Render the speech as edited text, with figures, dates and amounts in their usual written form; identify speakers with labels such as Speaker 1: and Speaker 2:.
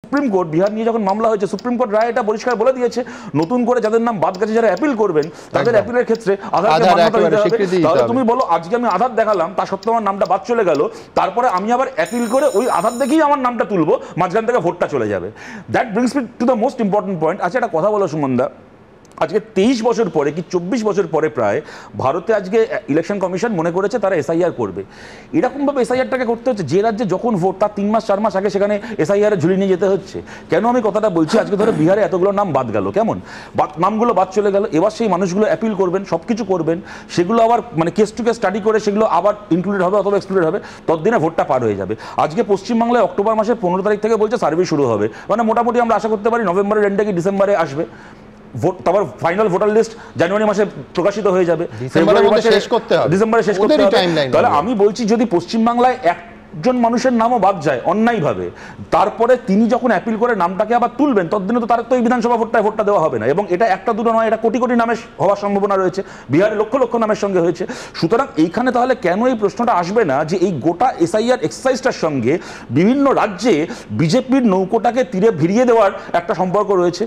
Speaker 1: Supreme court Bihar নিয়ে যখন মামলা হয়েছে, সুপ্রিম কোর্ট রায় এটা পরিষ্কার বলে দিয়েছে, নতুন করে যাদের নাম বাদ গেছে, যারা অ্যাপিল করবেন তাদের অ্যাপিলের ক্ষেত্রে আধারকে মান্যতা দিতে হবে। তাহলে তুমি বলো আজকে আমি আধার দেখালাম, তা সত্ত্বেও আমার নামটা বাদ চলে গেল, তারপরে আমি আবার অ্যাপিল করে ওই আধার দেখেই আমার নামটা তুলবো, মাঝখান থেকে ভোটটা চলে যাবে। That brings me to the most important point. আচ্ছা, একটা কথা বলো সুমনদা, আজকে 23 বছর পরে কি 24 বছর পরে প্রায় ভারতে আজকে ইলেকশন কমিশন মনে করেছে তারা এসআইআর করবে। এরকমভাবে এসআইআরটাকে করতে হচ্ছে যে রাজ্যে যখন ভোট তার 3 মাস 4 মাস আগে সেখানে এসআইআর ঝুলি নিয়ে যেতে হচ্ছে। কেন আমি কথাটা বলছি? আজকে ধরো বিহারে এতগুলো নাম বাদ গেল, কেমন নামগুলো বাদ চলে গেল, এবার সেই মানুষগুলো অ্যাপিল করবেন, সব কিছু করবেন, সেগুলো আবার মানে কেস টু কেস স্টাডি করে সেগুলো আবার ইনক্লুডেড হবে অথবা এক্সক্লুডেড হবে, ততদিনে ভোটটা পার হয়ে যাবে। আজকে পশ্চিমবাংলায় অক্টোবর মাসের 15 তারিখ থেকে বলছে সার্ভে শুরু হবে, মানে মোটামুটি আমরা আশা করতে পারি নভেম্বরের এন্ডে কি ডিসেম্বরে আসবে ভোট, তারপর ফাইনাল ভোটার লিস্ট জানুয়ারি মাসে প্রকাশিত হয়ে যাবে, ডিসেম্বরে শেষ করতে হবে। তাহলে আমি বলছি যদি পশ্চিমবাংলায় একজন মানুষের নামও বাদ যায় অন্যায়ভাবে, তারপরে তিনি যখন অ্যাপিল করে নামটাকে আবার তুলবেন, ততদিনে তো তার তো এই বিধানসভা ভোটটা দেওয়া হবে না। এবং এটা একটা দুটো নয়, এটা কোটি কোটি নামে হওয়ার সম্ভাবনা রয়েছে, বিহারে লক্ষ লক্ষ নামের সঙ্গে হয়েছে। সুতরাং এইখানে তাহলে কেন এই প্রশ্নটা আসবে না যে এই গোটা এসআইআর এক্সারসাইজটার সঙ্গে বিভিন্ন রাজ্যে বিজেপির নৌকোটাকে তীরে ভিড়িয়ে দেওয়ার একটা সম্পর্ক রয়েছে।